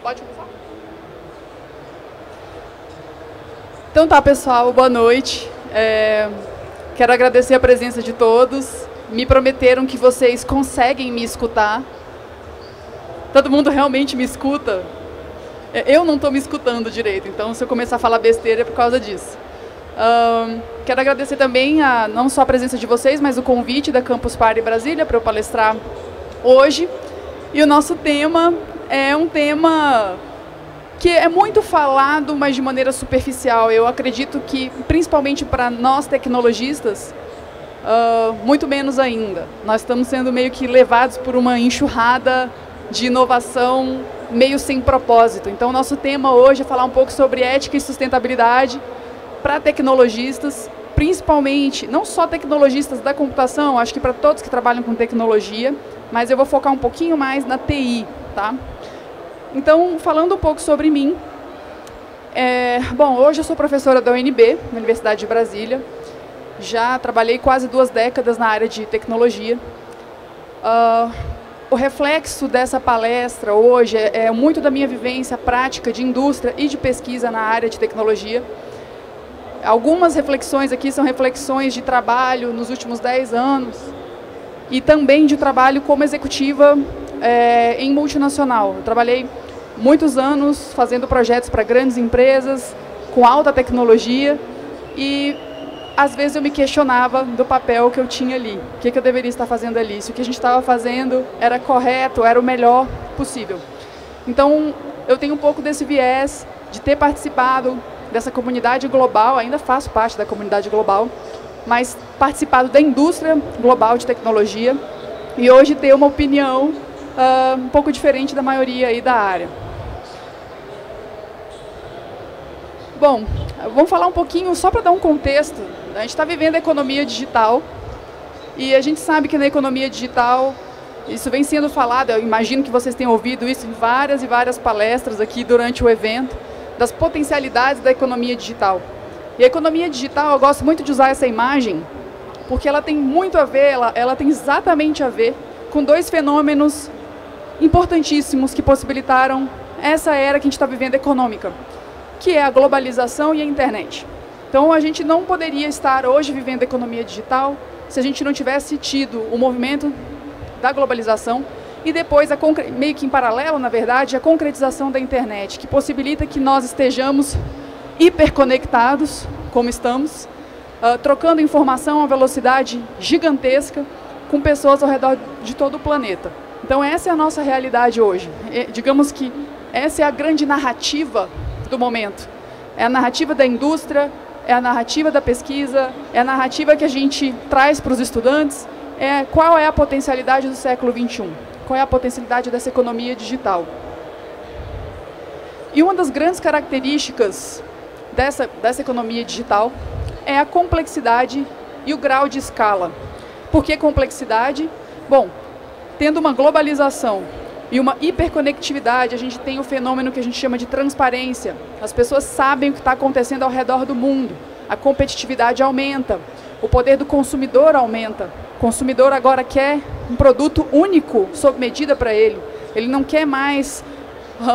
Pode começar? Então tá, pessoal, boa noite. Quero agradecer a presença de todos. Me prometeram que vocês conseguem me escutar. Todo mundo realmente me escuta? Eu não estou me escutando direito, então se eu começar a falar besteira é por causa disso. Quero agradecer também não só a presença de vocês, mas o convite da Campus Party Brasília para eu palestrar hoje. E o nosso tema é um tema que é muito falado, mas de maneira superficial. Eu acredito que, principalmente para nós tecnologistas, muito menos ainda. Nós estamos sendo meio que levados por uma enxurrada de inovação meio sem propósito. Então, o nosso tema hoje é falar um pouco sobre ética e sustentabilidade para tecnologistas, principalmente, não só tecnologistas da computação, acho que para todos que trabalham com tecnologia, mas eu vou focar um pouquinho mais na TI, tá? Então, falando um pouco sobre mim, bom, hoje eu sou professora da UNB, na Universidade de Brasília, já trabalhei quase 2 décadas na área de tecnologia. O reflexo dessa palestra hoje é muito da minha vivência prática de indústria e de pesquisa na área de tecnologia. Algumas reflexões aqui são reflexões de trabalho nos últimos 10 anos e também de trabalho como executiva em multinacional. Eu trabalhei muitos anos fazendo projetos para grandes empresas, com alta tecnologia, e às vezes eu me questionava do papel que eu tinha ali. O que eu deveria estar fazendo ali? Se o que a gente estava fazendo era correto, era o melhor possível. Então, eu tenho um pouco desse viés de ter participado dessa comunidade global, ainda faço parte da comunidade global, mas participado da indústria global de tecnologia e hoje ter uma opinião um pouco diferente da maioria aí da área. Bom, vamos falar um pouquinho, só para dar um contexto. A gente está vivendo a economia digital e a gente sabe que na economia digital, isso vem sendo falado, eu imagino que vocês tenham ouvido isso em várias e várias palestras aqui durante o evento, das potencialidades da economia digital. E a economia digital, eu gosto muito de usar essa imagem, porque ela tem muito a ver, ela tem exatamente a ver com 2 fenômenos importantíssimos que possibilitaram essa era que a gente está vivendo econômica, que é a globalização e a internet. Então, a gente não poderia estar hoje vivendo a economia digital se a gente não tivesse tido o movimento da globalização e depois, meio que em paralelo, na verdade, a concretização da internet, que possibilita que nós estejamos hiperconectados, como estamos, trocando informação a uma velocidade gigantesca com pessoas ao redor de todo o planeta. Então, essa é a nossa realidade hoje. Digamos que essa é a grande narrativa do momento. É a narrativa da indústria, é a narrativa da pesquisa, é a narrativa que a gente traz para os estudantes, qual é a potencialidade do século XXI, qual é a potencialidade dessa economia digital. E uma das grandes características dessa economia digital é a complexidade e o grau de escala. Por que complexidade? Bom, tendo uma globalização e uma hiperconectividade, a gente tem o fenômeno que a gente chama de transparência. As pessoas sabem o que está acontecendo ao redor do mundo. A competitividade aumenta. O poder do consumidor aumenta. O consumidor agora quer um produto único, sob medida para ele. Ele não quer mais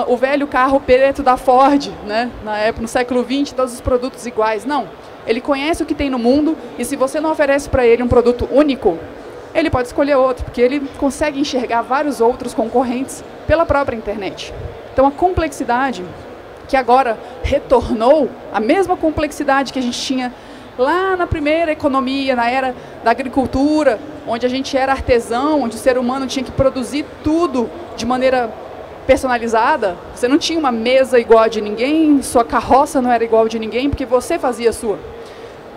o velho carro preto da Ford, né? Na época, no século XX, todos os produtos iguais. Não. Ele conhece o que tem no mundo e se você não oferece para ele um produto único, ele pode escolher outro, porque ele consegue enxergar vários outros concorrentes pela própria internet. Então, a complexidade, que agora retornou, a mesma complexidade que a gente tinha lá na primeira economia, na era da agricultura, onde a gente era artesão, onde o ser humano tinha que produzir tudo de maneira personalizada, você não tinha uma mesa igual a de ninguém, sua carroça não era igual a de ninguém, porque você fazia a sua.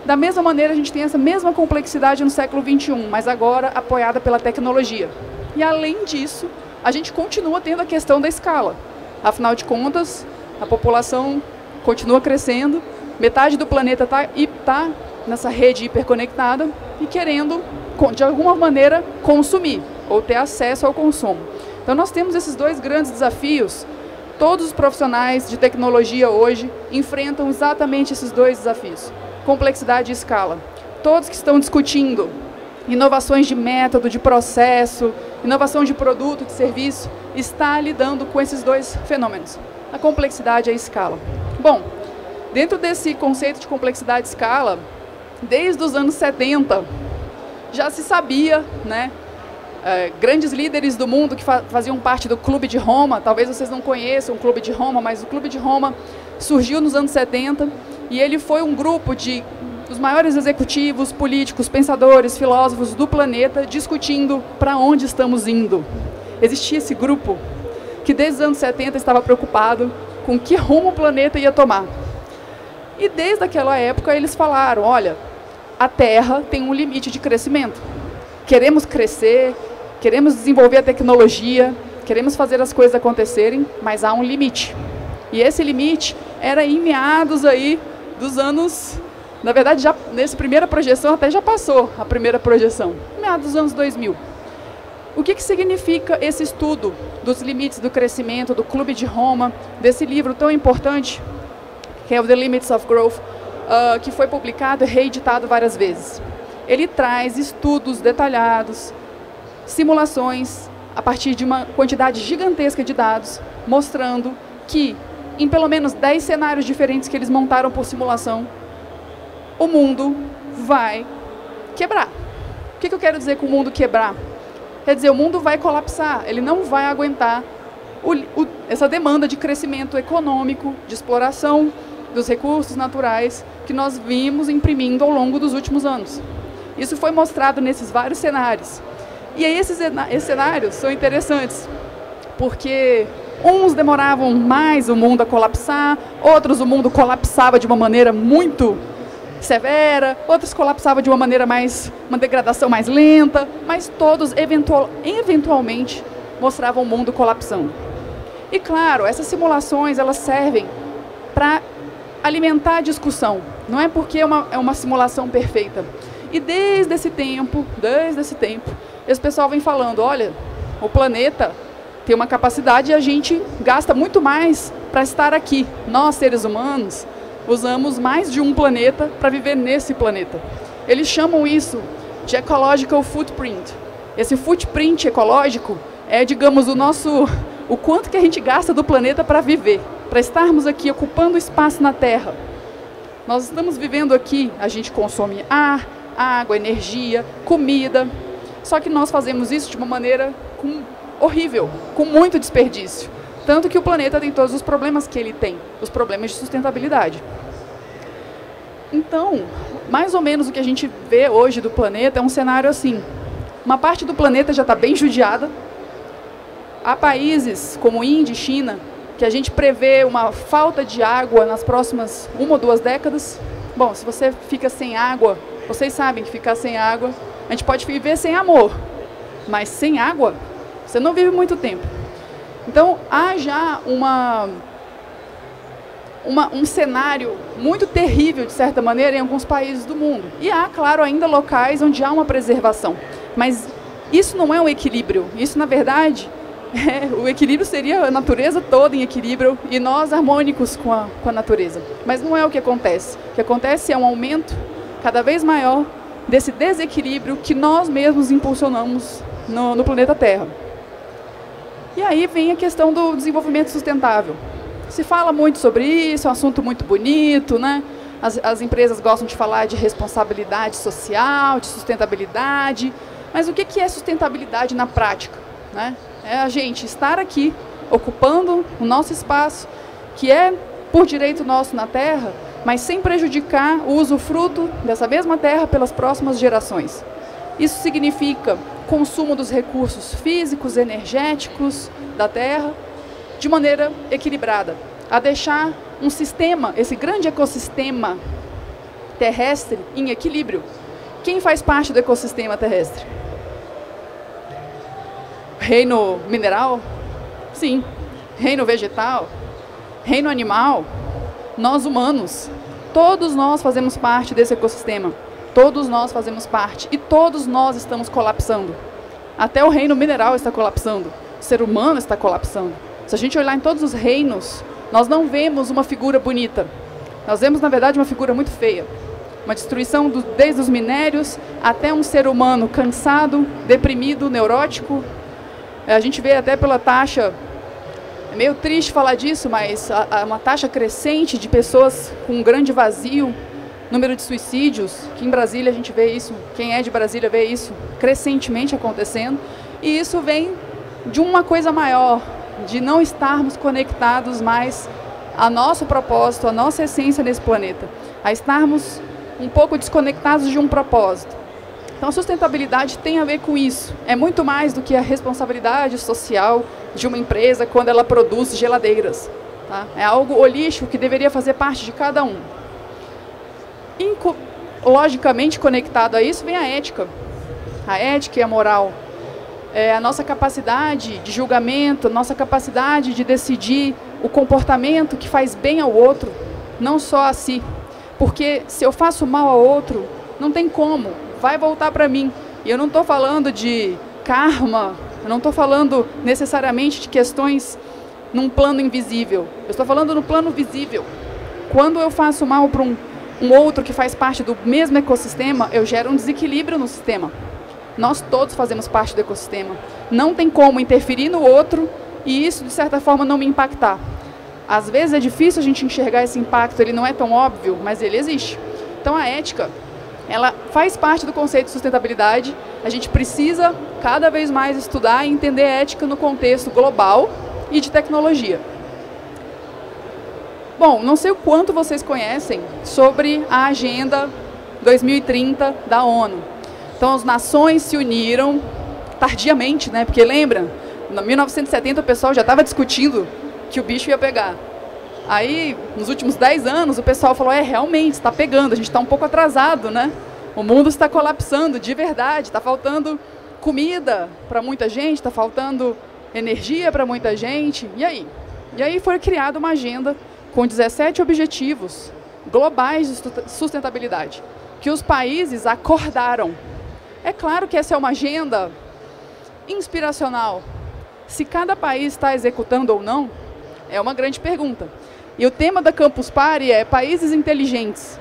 Da mesma maneira, a gente tem essa mesma complexidade no século XXI, mas agora apoiada pela tecnologia. E, além disso, a gente continua tendo a questão da escala. Afinal de contas, a população continua crescendo, metade do planeta está nessa rede hiperconectada e querendo, de alguma maneira, consumir ou ter acesso ao consumo. Então, nós temos esses 2 grandes desafios. Todos os profissionais de tecnologia hoje enfrentam exatamente esses 2 desafios. Complexidade e escala. Todos que estão discutindo inovações de método, de processo, inovação de produto, de serviço, está lidando com esses dois fenômenos, a complexidade e a escala. Bom, dentro desse conceito de complexidade e escala, desde os anos 70, já se sabia, né, grandes líderes do mundo que faziam parte do Clube de Roma, talvez vocês não conheçam o Clube de Roma, mas o Clube de Roma surgiu nos anos 70 e ele foi um grupo dos maiores executivos, políticos, pensadores, filósofos do planeta discutindo para onde estamos indo. Existia esse grupo que desde os anos 70 estava preocupado com que rumo o planeta ia tomar. E desde aquela época eles falaram, olha, a Terra tem um limite de crescimento. Queremos crescer, queremos desenvolver a tecnologia, queremos fazer as coisas acontecerem, mas há um limite. E esse limite era em meados aí dos anos... Na verdade, já nessa primeira projeção, até já passou a primeira projeção, meados dos anos 2000. O que significa esse estudo dos limites do crescimento, do Clube de Roma, desse livro tão importante, que é o The Limits of Growth, que foi publicado e reeditado várias vezes? Ele traz estudos detalhados, simulações, a partir de uma quantidade gigantesca de dados, mostrando que, em pelo menos 10 cenários diferentes que eles montaram por simulação, o mundo vai quebrar. O que eu quero dizer com o mundo quebrar? Quer dizer, o mundo vai colapsar, ele não vai aguentar essa demanda de crescimento econômico, de exploração dos recursos naturais que nós vimos imprimindo ao longo dos últimos anos. Isso foi mostrado nesses vários cenários. E aí esses cenários são interessantes, porque uns demoravam mais o mundo a colapsar, outros o mundo colapsava de uma maneira muito severa, outros colapsavam de uma degradação mais lenta, mas todos eventualmente mostravam o mundo colapsando. E claro, essas simulações elas servem para alimentar a discussão, não é porque é uma simulação perfeita. E desde esse tempo, esse pessoal vem falando, olha, o planeta tem uma capacidade e a gente gasta muito mais para estar aqui. Nós, seres humanos, usamos mais de um planeta para viver nesse planeta. Eles chamam isso de ecological footprint. Esse footprint ecológico é, digamos, o quanto que a gente gasta do planeta para viver, para estarmos aqui ocupando espaço na Terra. Nós estamos vivendo aqui, a gente consome ar, água, energia, comida, só que nós fazemos isso de uma maneira horrível, com muito desperdício. Tanto que o planeta tem todos os problemas que ele tem, os problemas de sustentabilidade. Então, mais ou menos o que a gente vê hoje do planeta é um cenário assim. Uma parte do planeta já está bem judiada. Há países como Índia e China, que a gente prevê uma falta de água nas próximas 1 ou 2 décadas. Bom, se você fica sem água, vocês sabem que ficar sem água, a gente pode viver sem amor, mas sem água, você não vive muito tempo. Então, há já um cenário muito terrível, de certa maneira, em alguns países do mundo. E há, claro, ainda locais onde há uma preservação. Mas isso não é um equilíbrio. Isso, na verdade, o equilíbrio seria a natureza toda em equilíbrio e nós harmônicos com a natureza. Mas não é o que acontece. O que acontece é um aumento cada vez maior desse desequilíbrio que nós mesmos impulsionamos no planeta Terra. E aí vem a questão do desenvolvimento sustentável. Se fala muito sobre isso, é um assunto muito bonito, né? As empresas gostam de falar de responsabilidade social, de sustentabilidade, mas o que é sustentabilidade na prática, né? É a gente estar aqui, ocupando o nosso espaço, que é por direito nosso na Terra, mas sem prejudicar o usufruto dessa mesma Terra pelas próximas gerações. Isso significa consumo dos recursos físicos, energéticos da Terra, de maneira equilibrada, a deixar um sistema, esse grande ecossistema terrestre, em equilíbrio. Quem faz parte do ecossistema terrestre? Reino mineral? Sim. Reino vegetal? Reino animal? Nós humanos. Todos nós fazemos parte desse ecossistema. Todos nós fazemos parte e todos nós estamos colapsando. Até o reino mineral está colapsando. O ser humano está colapsando. Se a gente olhar em todos os reinos, nós não vemos uma figura bonita. Nós vemos, na verdade, uma figura muito feia. Uma destruição desde os minérios até um ser humano cansado, deprimido, neurótico, A gente vê até pela taxa, é meio triste falar disso, mas uma taxa crescente de pessoas com um grande vazio, número de suicídios, que em Brasília a gente vê isso, quem é de Brasília vê isso crescentemente acontecendo, e isso vem de uma coisa maior, de não estarmos conectados mais a nosso propósito, a nossa essência nesse planeta, a estarmos um pouco desconectados de um propósito. Então a sustentabilidade tem a ver com isso, é muito mais do que a responsabilidade social de uma empresa quando ela produz geladeiras, tá? É algo holístico que deveria fazer parte de cada um. Logicamente conectado a isso vem a ética e a moral. A nossa capacidade de julgamento, nossa capacidade de decidir o comportamento que faz bem ao outro, não só a si. Porque se eu faço mal ao outro, não tem como, vai voltar para mim. E eu não estou falando de karma, eu não estou falando necessariamente de questões num plano invisível. Eu estou falando no plano visível. Quando eu faço mal para um outro que faz parte do mesmo ecossistema, eu gero um desequilíbrio no sistema. Nós todos fazemos parte do ecossistema. Não tem como interferir no outro e isso, de certa forma, não me impactar. Às vezes é difícil a gente enxergar esse impacto, ele não é tão óbvio, mas ele existe. Então a ética, ela faz parte do conceito de sustentabilidade. A gente precisa cada vez mais estudar e entender a ética no contexto global e de tecnologia. Bom, não sei o quanto vocês conhecem sobre a Agenda 2030 da ONU. Então, as nações se uniram tardiamente, né? Porque lembra, em 1970 o pessoal já estava discutindo que o bicho ia pegar. Aí, nos últimos 10 anos, o pessoal falou, realmente, está pegando, a gente está um pouco atrasado, né? O mundo está colapsando, de verdade, está faltando comida para muita gente, está faltando energia para muita gente. E aí? E aí foi criada uma agenda com 17 objetivos globais de sustentabilidade, que os países acordaram. É claro que essa é uma agenda inspiracional. Se cada país está executando ou não, é uma grande pergunta. E o tema da Campus Party é países inteligentes.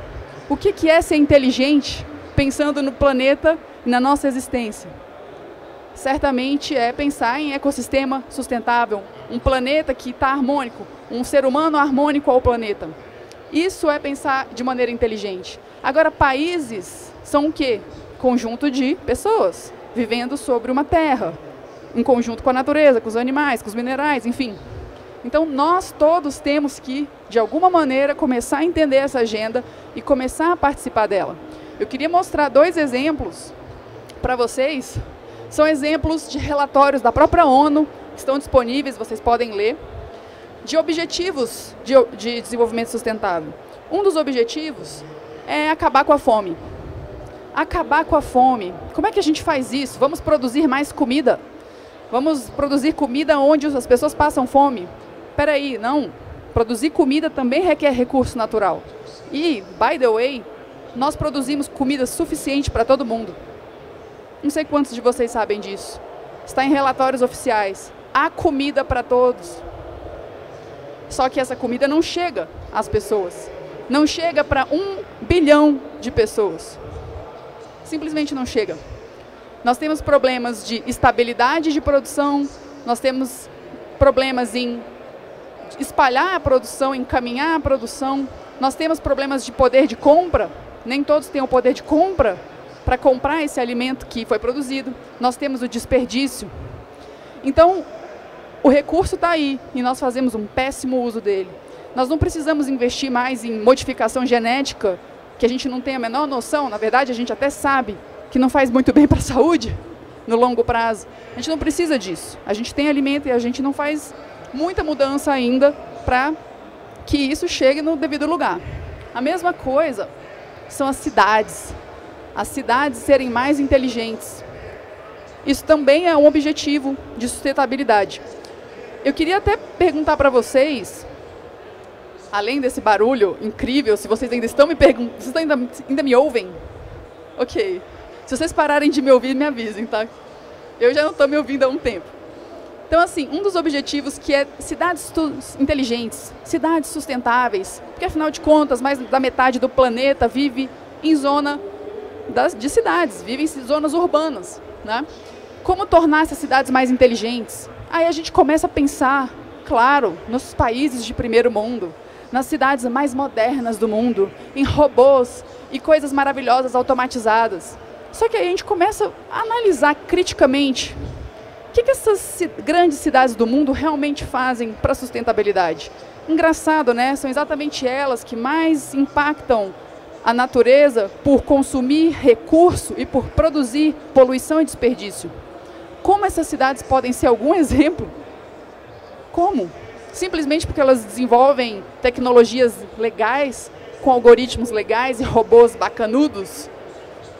O que é ser inteligente pensando no planeta e na nossa existência? Certamente é pensar em ecossistema sustentável, um planeta que está harmônico, um ser humano harmônico ao planeta. Isso é pensar de maneira inteligente. Agora, países são o quê? Conjunto de pessoas vivendo sobre uma terra, em conjunto com a natureza, com os animais, com os minerais, enfim. Então, nós todos temos que, de alguma maneira, começar a entender essa agenda e começar a participar dela. Eu queria mostrar 2 exemplos para vocês. São exemplos de relatórios da própria ONU, que estão disponíveis, vocês podem ler, de objetivos de desenvolvimento sustentável. Um dos objetivos é acabar com a fome. Acabar com a fome. Como é que a gente faz isso? Vamos produzir mais comida? Vamos produzir comida onde as pessoas passam fome? Espera aí, não. Produzir comida também requer recurso natural. E, by the way, nós produzimos comida suficiente para todo mundo. Não sei quantos de vocês sabem disso. Está em relatórios oficiais. Há comida para todos. Só que essa comida não chega às pessoas. Não chega para 1 bilhão de pessoas. Simplesmente não chega. Nós temos problemas de estabilidade de produção, nós temos problemas em espalhar a produção, encaminhar a produção, nós temos problemas de poder de compra, nem todos têm o poder de compra para comprar esse alimento que foi produzido, nós temos o desperdício. Então, o recurso está aí e nós fazemos um péssimo uso dele. Nós não precisamos investir mais em modificação genética, que a gente não tem a menor noção, na verdade a gente até sabe que não faz muito bem para a saúde no longo prazo. A gente não precisa disso. A gente tem alimento e a gente não faz muita mudança ainda para que isso chegue no devido lugar. A mesma coisa são as cidades. As cidades serem mais inteligentes. Isso também é um objetivo de sustentabilidade. Eu queria até perguntar para vocês, além desse barulho incrível, se vocês ainda estão me perguntando, vocês ainda me ouvem? Ok. Se vocês pararem de me ouvir, me avisem, tá? Eu já não estou me ouvindo há um tempo. Então, assim, um dos objetivos que é cidades inteligentes, cidades sustentáveis, porque, afinal de contas, mais da metade do planeta vive em zona de cidades, vive em zonas urbanas, né? Como tornar essas cidades mais inteligentes? Aí a gente começa a pensar, claro, nos países de primeiro mundo, nas cidades mais modernas do mundo, em robôs e coisas maravilhosas automatizadas. Só que aí a gente começa a analisar criticamente o que essas grandes cidades do mundo realmente fazem para a sustentabilidade. Engraçado, né? São exatamente elas que mais impactam a natureza por consumir recurso e por produzir poluição e desperdício. Como essas cidades podem ser algum exemplo? Como? Simplesmente porque elas desenvolvem tecnologias legais, com algoritmos legais e robôs bacanudos?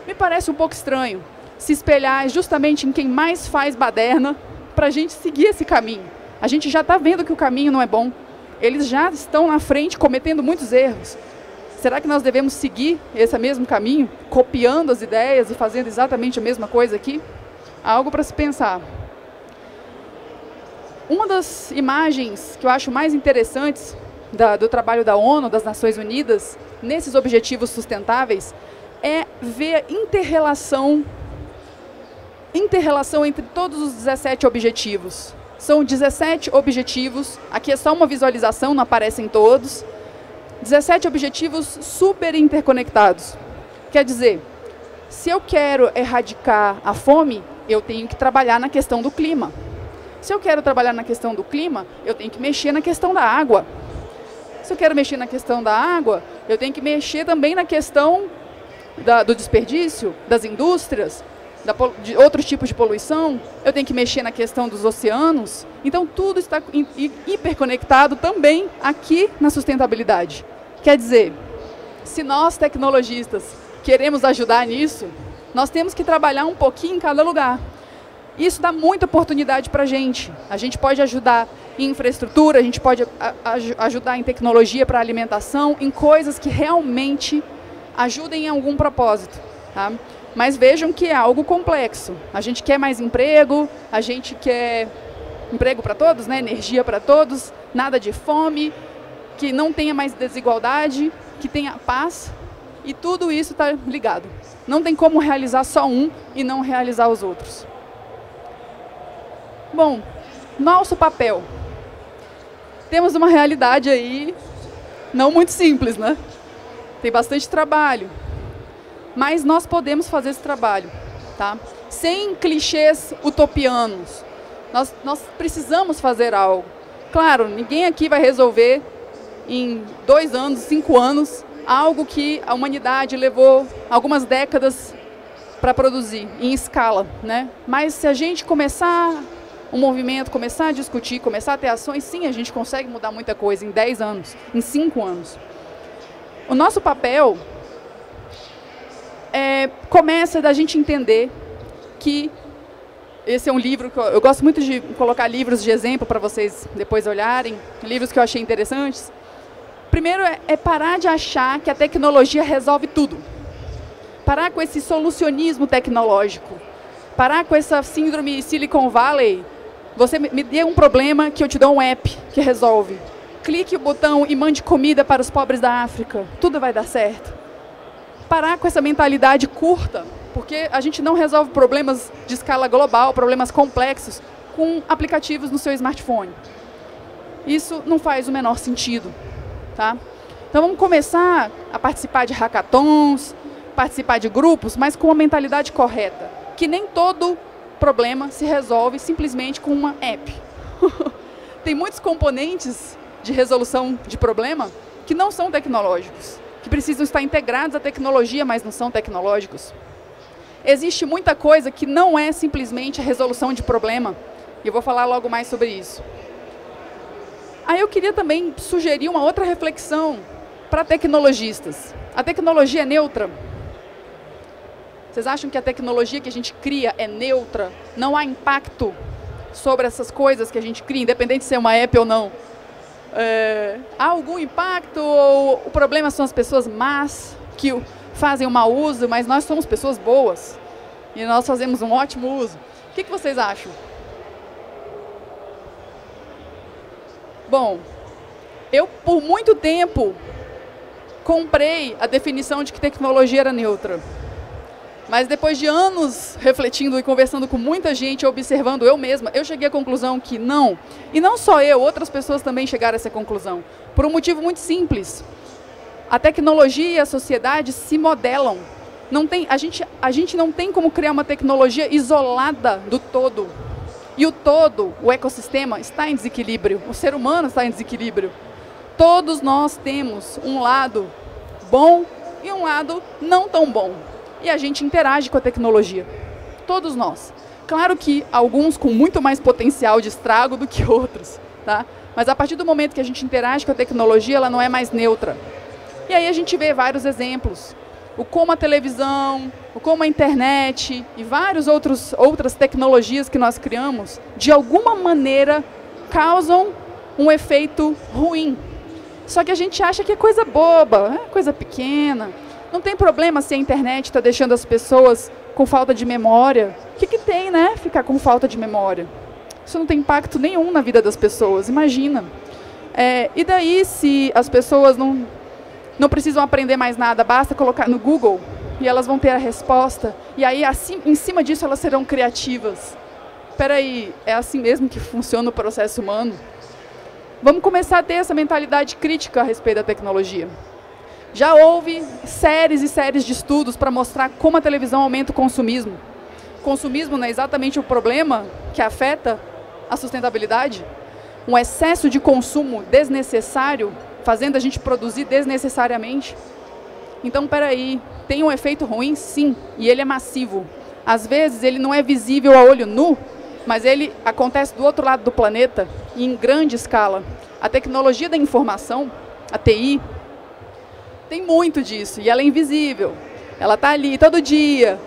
Me parece um pouco estranho se espelhar justamente em quem mais faz baderna para a gente seguir esse caminho. A gente já está vendo que o caminho não é bom. Eles já estão na frente cometendo muitos erros. Será que nós devemos seguir esse mesmo caminho, copiando as ideias e fazendo exatamente a mesma coisa aqui? Algo para se pensar. Uma das imagens que eu acho mais interessantes do trabalho da ONU, das Nações Unidas, nesses objetivos sustentáveis, é ver a interrelação entre todos os 17 objetivos. São 17 objetivos, aqui é só uma visualização, não aparecem todos. 17 objetivos super interconectados. Quer dizer, se eu quero erradicar a fome, eu tenho que trabalhar na questão do clima. Se eu quero trabalhar na questão do clima, eu tenho que mexer na questão da água. Se eu quero mexer na questão da água, eu tenho que mexer também na questão do desperdício, das indústrias, de outros tipos de poluição. Eu tenho que mexer na questão dos oceanos. Então, tudo está hiperconectado também aqui na sustentabilidade. Quer dizer, se nós, tecnologistas, queremos ajudar nisso, nós temos que trabalhar um pouquinho em cada lugar. Isso dá muita oportunidade para a gente. A gente pode ajudar em infraestrutura, a gente pode ajudar em tecnologia para alimentação, em coisas que realmente ajudem em algum propósito. Tá? Mas vejam que é algo complexo. A gente quer mais emprego, a gente quer emprego para todos, né? Energia para todos, nada de fome, que não tenha mais desigualdade, que tenha paz, e tudo isso está ligado. Não tem como realizar só um e não realizar os outros. Bom, nosso papel. Temos uma realidade aí não muito simples, né? Tem bastante trabalho. Mas nós podemos fazer esse trabalho, tá? Sem clichês utopianos. Nós precisamos fazer algo. Claro, ninguém aqui vai resolver em 2 anos, 5 anos, algo que a humanidade levou algumas décadas para produzir, em escala, né? Mas se a gente começar um movimento, começar a discutir, começar a ter ações, sim, a gente consegue mudar muita coisa em 10 anos, em 5 anos. O nosso papel começa da gente entender que esse é um livro que eu gosto muito de colocar livros de exemplo para vocês depois olharem, livros que eu achei interessantes. Primeiro é parar de achar que a tecnologia resolve tudo. Parar com esse solucionismo tecnológico. Parar com essa síndrome Silicon Valley. Você me dê um problema que eu te dou um app que resolve. Clique o botão e mande comida para os pobres da África. Tudo vai dar certo. Parar com essa mentalidade curta, porque a gente não resolve problemas de escala global, problemas complexos, com aplicativos no seu smartphone. Isso não faz o menor sentido. Tá? Então vamos começar a participar de hackathons, participar de grupos, mas com a mentalidade correta. Que nem todo problema se resolve simplesmente com uma app. Tem muitos componentes de resolução de problema que não são tecnológicos, que precisam estar integrados à tecnologia, mas não são tecnológicos. Existe muita coisa que não é simplesmente a resolução de problema, e eu vou falar logo mais sobre isso. Aí eu queria também sugerir uma outra reflexão para tecnologistas. A tecnologia é neutra? Vocês acham que a tecnologia que a gente cria é neutra? Não há impacto sobre essas coisas que a gente cria, independente de ser uma app ou não? Há algum impacto ou o problema são as pessoas más que fazem um mau uso, mas nós somos pessoas boas e nós fazemos um ótimo uso? O que vocês acham? Bom, eu por muito tempo comprei a definição de que tecnologia era neutra. Mas depois de anos refletindo e conversando com muita gente, observando eu mesma, eu cheguei à conclusão que não. E não só eu, outras pessoas também chegaram a essa conclusão. Por um motivo muito simples. A tecnologia e a sociedade se modelam. A gente não tem como criar uma tecnologia isolada do todo. E o todo, o ecossistema, está em desequilíbrio. O ser humano está em desequilíbrio. Todos nós temos um lado bom e um lado não tão bom. E a gente interage com a tecnologia. Todos nós. Claro que alguns com muito mais potencial de estrago do que outros. Tá? Mas a partir do momento que a gente interage com a tecnologia, ela não é mais neutra. E aí a gente vê vários exemplos. O como a televisão, o como a internet e várias outras tecnologias que nós criamos, de alguma maneira, causam um efeito ruim. Só que a gente acha que é coisa boba, é coisa pequena. Não tem problema se a internet está deixando as pessoas com falta de memória. O que tem, né? Ficar com falta de memória. Isso não tem impacto nenhum na vida das pessoas, imagina. E daí, se as pessoas não precisam aprender mais nada, basta colocar no Google e elas vão ter a resposta. E aí, assim, em cima disso, elas serão criativas. Espera aí, é assim mesmo que funciona o processo humano? Vamos começar a ter essa mentalidade crítica a respeito da tecnologia. Já houve séries e séries de estudos para mostrar como a televisão aumenta o consumismo. O consumismo não é exatamente o problema que afeta a sustentabilidade? Um excesso de consumo desnecessário, fazendo a gente produzir desnecessariamente. Então, espera aí, tem um efeito ruim? Sim, e ele é massivo. Às vezes, ele não é visível a olho nu, mas ele acontece do outro lado do planeta, e em grande escala. A tecnologia da informação, a TI, tem muito disso, e ela é invisível. Ela está ali todo dia,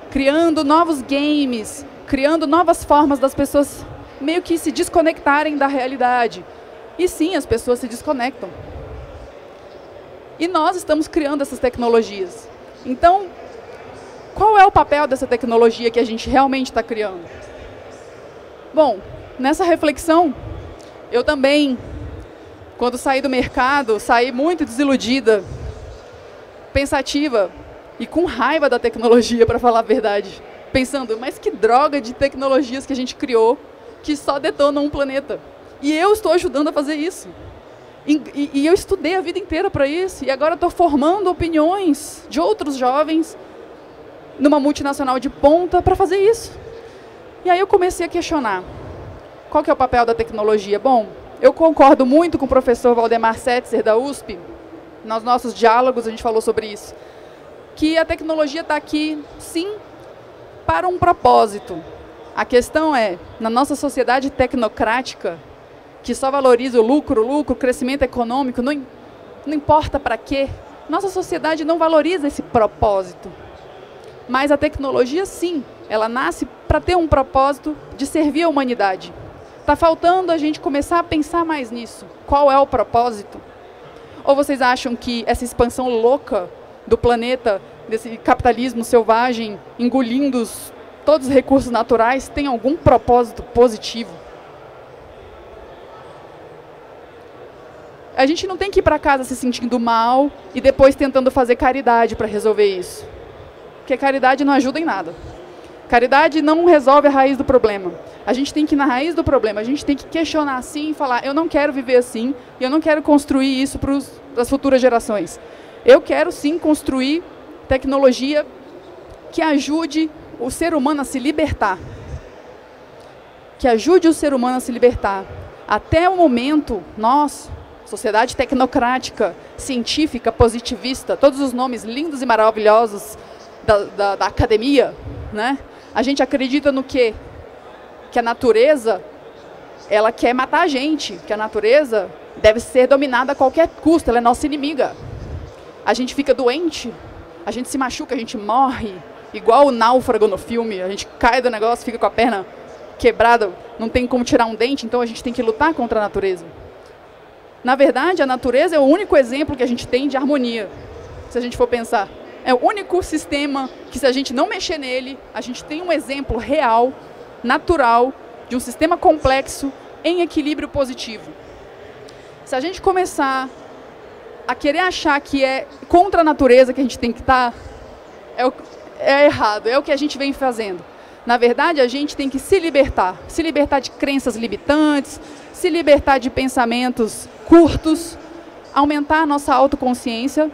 criando novos games, criando novas formas das pessoas meio que se desconectarem da realidade. E sim, as pessoas se desconectam. E nós estamos criando essas tecnologias. Então, qual é o papel dessa tecnologia que a gente realmente está criando? Bom, nessa reflexão, eu também, quando saí do mercado, saí muito desiludida, pensativa e com raiva da tecnologia, para falar a verdade. Pensando, mas que droga de tecnologias que a gente criou que só detonam um planeta. E eu estou ajudando a fazer isso. E eu estudei a vida inteira para isso. E agora estou formando opiniões de outros jovens numa multinacional de ponta para fazer isso. E aí eu comecei a questionar. Qual que é o papel da tecnologia? Bom, eu concordo muito com o professor Valdemar Setzer, da USP. Nos nossos diálogos a gente falou sobre isso. Que a tecnologia está aqui, sim, para um propósito. A questão é, na nossa sociedade tecnocrática, que só valoriza o lucro, crescimento econômico, não importa para quê, nossa sociedade não valoriza esse propósito. Mas a tecnologia, sim, ela nasce para ter um propósito de servir a humanidade. Está faltando a gente começar a pensar mais nisso. Qual é o propósito? Ou vocês acham que essa expansão louca do planeta, desse capitalismo selvagem, engolindo todos os recursos naturais, tem algum propósito positivo? A gente não tem que ir para casa se sentindo mal e depois tentando fazer caridade para resolver isso. Porque caridade não ajuda em nada. Caridade não resolve a raiz do problema. A gente tem que ir na raiz do problema, a gente tem que questionar assim e falar, eu não quero viver assim, e eu não quero construir isso para as futuras gerações. Eu quero sim construir tecnologia que ajude o ser humano a se libertar. Que ajude o ser humano a se libertar. Até o momento, nós, sociedade tecnocrática, científica, positivista, todos os nomes lindos e maravilhosos da academia, né? A gente acredita no quê? Que a natureza, ela quer matar a gente, que a natureza deve ser dominada a qualquer custo, ela é nossa inimiga. A gente fica doente, a gente se machuca, a gente morre, igual o náufrago no filme, a gente cai do negócio, fica com a perna quebrada, não tem como tirar um dente, então a gente tem que lutar contra a natureza. Na verdade, a natureza é o único exemplo que a gente tem de harmonia, se a gente for pensar. É o único sistema que, se a gente não mexer nele, a gente tem um exemplo real, natural, de um sistema complexo em equilíbrio positivo. Se a gente começar a querer achar que é contra a natureza que a gente tem que estar, é errado, é o que a gente vem fazendo. Na verdade, a gente tem que se libertar de crenças limitantes, se libertar de pensamentos curtos, aumentar a nossa autoconsciência,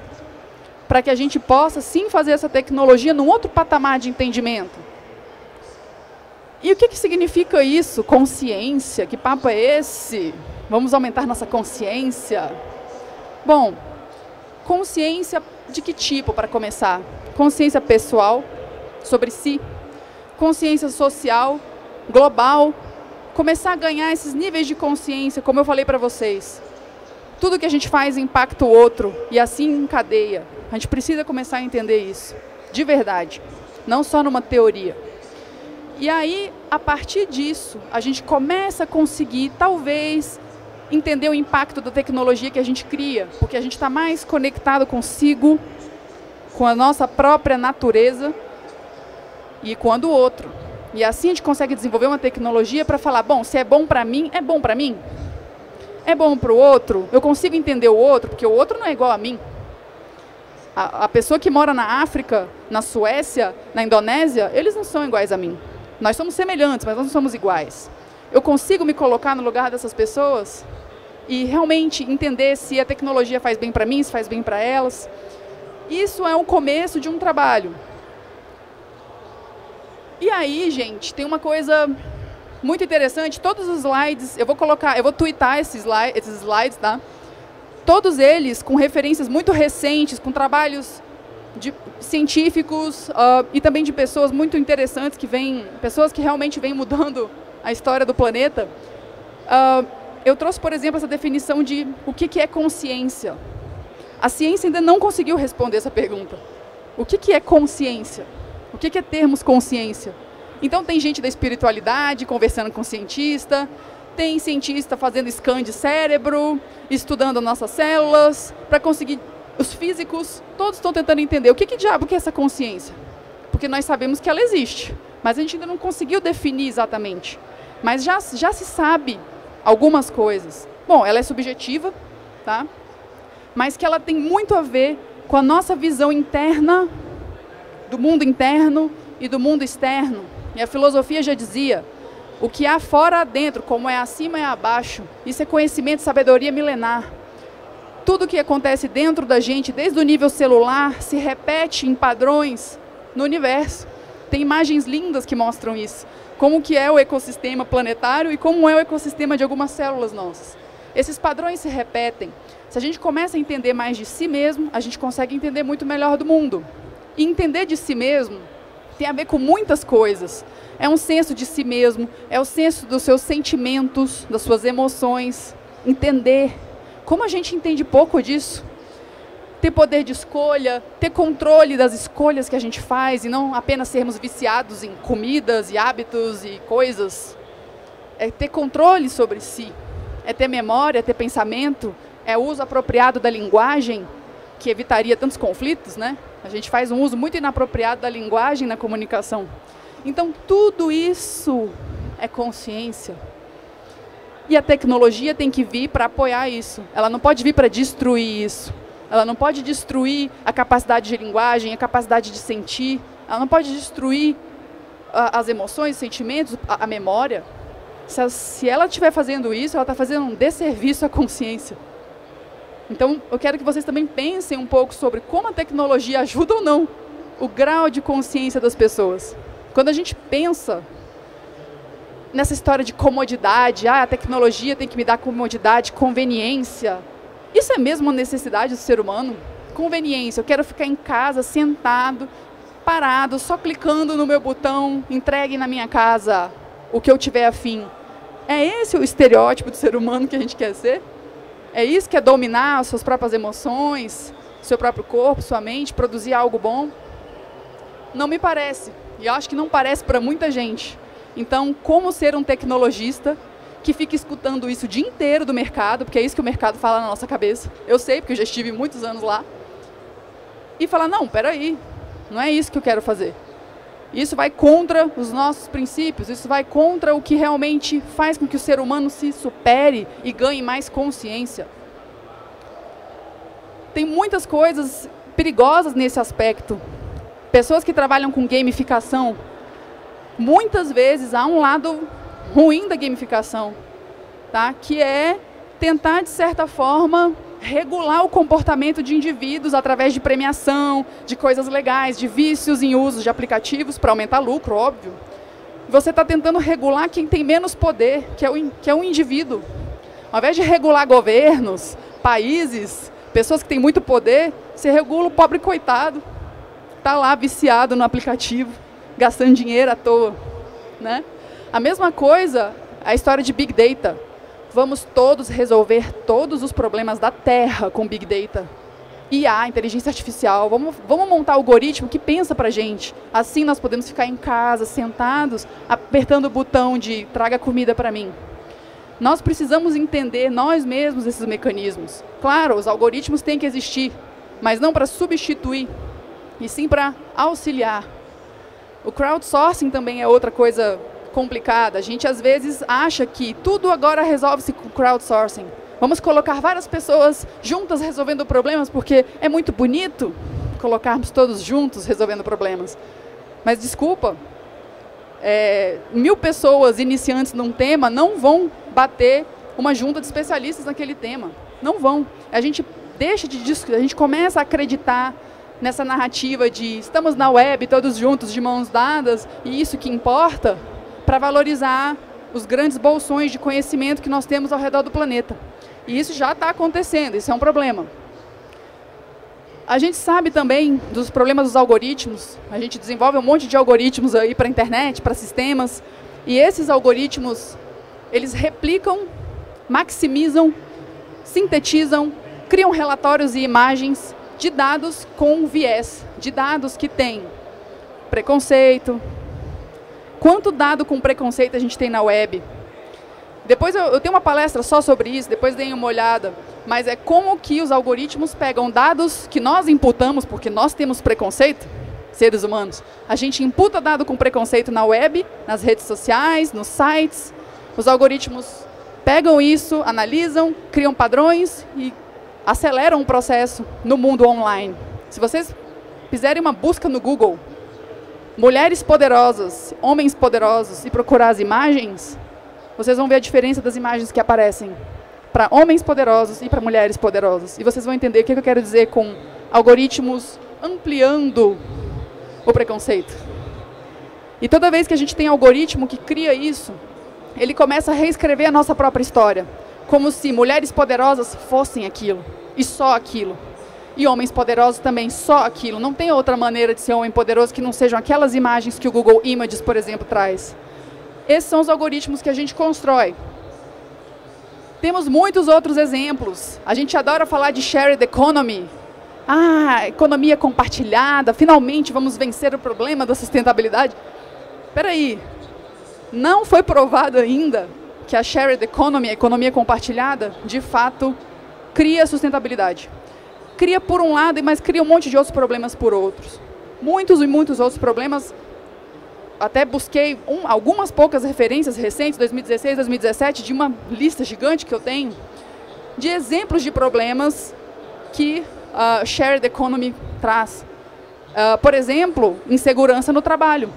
para que a gente possa, sim, fazer essa tecnologia num outro patamar de entendimento. E o que significa isso? Consciência? Que papo é esse? Vamos aumentar nossa consciência? Bom, consciência de que tipo, para começar? Consciência pessoal, sobre si. Consciência social, global. Começar a ganhar esses níveis de consciência, como eu falei para vocês. Tudo que a gente faz impacta o outro, e assim em cadeia. A gente precisa começar a entender isso, de verdade, não só numa teoria. E aí, a partir disso, a gente começa a conseguir, talvez, entender o impacto da tecnologia que a gente cria, porque a gente está mais conectado consigo, com a nossa própria natureza e com a do outro. E assim a gente consegue desenvolver uma tecnologia para falar, bom, se é bom para mim, é bom para mim? É bom para o outro? Eu consigo entender o outro, porque o outro não é igual a mim. A pessoa que mora na África, na Suécia, na Indonésia, eles não são iguais a mim. Nós somos semelhantes, mas nós não somos iguais. Eu consigo me colocar no lugar dessas pessoas e realmente entender se a tecnologia faz bem para mim, se faz bem para elas. Isso é o começo de um trabalho. E aí, gente, tem uma coisa muito interessante. Todos os slides, eu vou twittar esses slides, tá? Todos eles com referências muito recentes, com trabalhos científicos e também de pessoas muito interessantes pessoas que realmente vêm mudando a história do planeta. Eu trouxe, por exemplo, essa definição de o que é consciência. A ciência ainda não conseguiu responder essa pergunta. O que é consciência? O que é termos consciência? Então tem gente da espiritualidade conversando com cientista, tem cientista fazendo scan de cérebro, estudando nossas células, para conseguir... Os físicos, todos estão tentando entender o que diabo que é essa consciência. Porque nós sabemos que ela existe, mas a gente ainda não conseguiu definir exatamente. Mas já se sabe algumas coisas. Bom, ela é subjetiva, tá? Mas que ela tem muito a ver com a nossa visão interna, do mundo interno e do mundo externo. E a filosofia já dizia, o que há fora há dentro, como é acima é abaixo. Isso é conhecimento e sabedoria milenar. Tudo que acontece dentro da gente, desde o nível celular, se repete em padrões no universo. Tem imagens lindas que mostram isso. Como que é o ecossistema planetário e como é o ecossistema de algumas células nossas. Esses padrões se repetem. Se a gente começa a entender mais de si mesmo, a gente consegue entender muito melhor do mundo. E entender de si mesmo tem a ver com muitas coisas. É um senso de si mesmo, é o senso dos seus sentimentos, das suas emoções. Entender. Como a gente entende pouco disso? Ter poder de escolha, ter controle das escolhas que a gente faz e não apenas sermos viciados em comidas e hábitos e coisas. É ter controle sobre si. É ter memória, é ter pensamento, é o uso apropriado da linguagem, que evitaria tantos conflitos, né? A gente faz um uso muito inapropriado da linguagem na comunicação. Então, tudo isso é consciência. E a tecnologia tem que vir para apoiar isso. Ela não pode vir para destruir isso. Ela não pode destruir a capacidade de linguagem, a capacidade de sentir. Ela não pode destruir as emoções, os sentimentos, a memória. Se ela estiver fazendo isso, ela está fazendo um desserviço à consciência. Então, eu quero que vocês também pensem um pouco sobre como a tecnologia ajuda ou não o grau de consciência das pessoas. Quando a gente pensa nessa história de comodidade, a tecnologia tem que me dar comodidade, conveniência. Isso é mesmo uma necessidade do ser humano? Conveniência, eu quero ficar em casa, sentado, parado, só clicando no meu botão, entregue na minha casa o que eu tiver afim. É esse o estereótipo do ser humano que a gente quer ser? É isso que é dominar as suas próprias emoções, seu próprio corpo, sua mente, produzir algo bom? Não me parece. E eu acho que não parece para muita gente. Então, como ser um tecnologista que fica escutando isso o dia inteiro do mercado, porque é isso que o mercado fala na nossa cabeça. Eu sei, porque eu já estive muitos anos lá. E falar, não, peraí, não é isso que eu quero fazer. Isso vai contra os nossos princípios, isso vai contra o que realmente faz com que o ser humano se supere e ganhe mais consciência. Tem muitas coisas perigosas nesse aspecto. Pessoas que trabalham com gamificação, muitas vezes há um lado ruim da gamificação, tá? Que é tentar, de certa forma, regular o comportamento de indivíduos através de premiação, de coisas legais, de vícios em uso de aplicativos para aumentar lucro, óbvio. Você está tentando regular quem tem menos poder, que é o indivíduo. Ao invés de regular governos, países, pessoas que têm muito poder, você regula o pobre coitado. Está lá viciado no aplicativo, gastando dinheiro à toa, né? A mesma coisa, a história de Big Data. Vamos todos resolver todos os problemas da Terra com Big Data. IA, inteligência artificial, vamos montar algoritmo que pensa para a gente. Assim nós podemos ficar em casa, sentados, apertando o botão de traga comida para mim. Nós precisamos entender nós mesmos esses mecanismos. Claro, os algoritmos têm que existir, mas não para substituir, e sim para auxiliar. O crowdsourcing também é outra coisa complicada. A gente, às vezes, acha que tudo agora resolve-se com crowdsourcing. Vamos colocar várias pessoas juntas resolvendo problemas, porque é muito bonito colocarmos todos juntos resolvendo problemas. Mas, desculpa, 1000 pessoas iniciantes num tema não vão bater uma junta de especialistas naquele tema. Não vão. A gente começa a acreditar nessa narrativa de estamos na web todos juntos, de mãos dadas, e isso que importa, para valorizar os grandes bolsões de conhecimento que nós temos ao redor do planeta. E isso já está acontecendo, isso é um problema. A gente sabe também dos problemas dos algoritmos, a gente desenvolve um monte de algoritmos aí para a internet, para sistemas, e esses algoritmos, eles replicam, maximizam, sintetizam, criam relatórios e imagens de dados com viés, de dados que têm preconceito. Quanto dado com preconceito a gente tem na web? Depois eu tenho uma palestra só sobre isso, depois deem uma olhada, mas é como que os algoritmos pegam dados que nós imputamos, porque nós temos preconceito, seres humanos. A gente imputa dado com preconceito na web, nas redes sociais, nos sites. Os algoritmos pegam isso, analisam, criam padrões e aceleram o processo no mundo online. Se vocês fizerem uma busca no Google, mulheres poderosas, homens poderosos, e procurar as imagens, vocês vão ver a diferença das imagens que aparecem para homens poderosos e para mulheres poderosas. E vocês vão entender o que eu quero dizer com algoritmos ampliando o preconceito. E toda vez que a gente tem algoritmo que cria isso, ele começa a reescrever a nossa própria história, como se mulheres poderosas fossem aquilo, e só aquilo. E homens poderosos também, só aquilo. Não tem outra maneira de ser homem poderoso que não sejam aquelas imagens que o Google Images, por exemplo, traz. Esses são os algoritmos que a gente constrói. Temos muitos outros exemplos. A gente adora falar de shared economy. Economia compartilhada, finalmente vamos vencer o problema da sustentabilidade. Espera aí, não foi provado ainda que a shared economy, a economia compartilhada, de fato, cria sustentabilidade. Cria por um lado, mas cria um monte de outros problemas por outros. Muitos e muitos outros problemas. Até busquei algumas poucas referências recentes, 2016, 2017, de uma lista gigante que eu tenho, de exemplos de problemas que a shared economy traz. Por exemplo, insegurança no trabalho.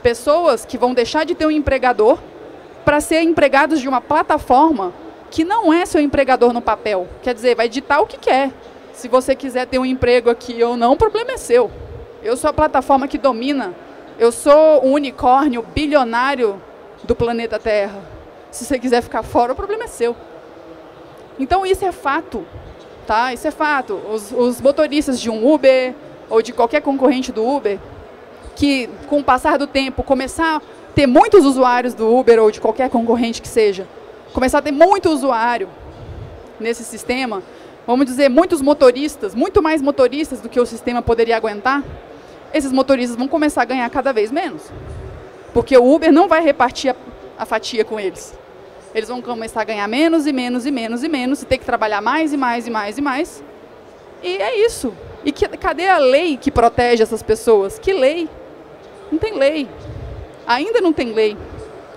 Pessoas que vão deixar de ter um empregador para ser empregados de uma plataforma que não é seu empregador no papel. Quer dizer, vai ditar o que quer. Se você quiser ter um emprego aqui ou não, o problema é seu. Eu sou a plataforma que domina. Eu sou o unicórnio bilionário do planeta Terra. Se você quiser ficar fora, o problema é seu. Então, isso é fato. Tá? Isso é fato. Os motoristas de um Uber ou de qualquer concorrente do Uber, que com o passar do tempo começar a ter muitos usuários do Uber ou de qualquer concorrente que seja, começar a ter muito usuário nesse sistema, vamos dizer, muitos motoristas, muito mais motoristas do que o sistema poderia aguentar, esses motoristas vão começar a ganhar cada vez menos. Porque o Uber não vai repartir a fatia com eles. Eles vão começar a ganhar menos e menos e menos e menos, e ter que trabalhar mais e mais e mais e mais. E é isso. E cadê a lei que protege essas pessoas? Que lei? Não tem lei. Ainda não tem lei.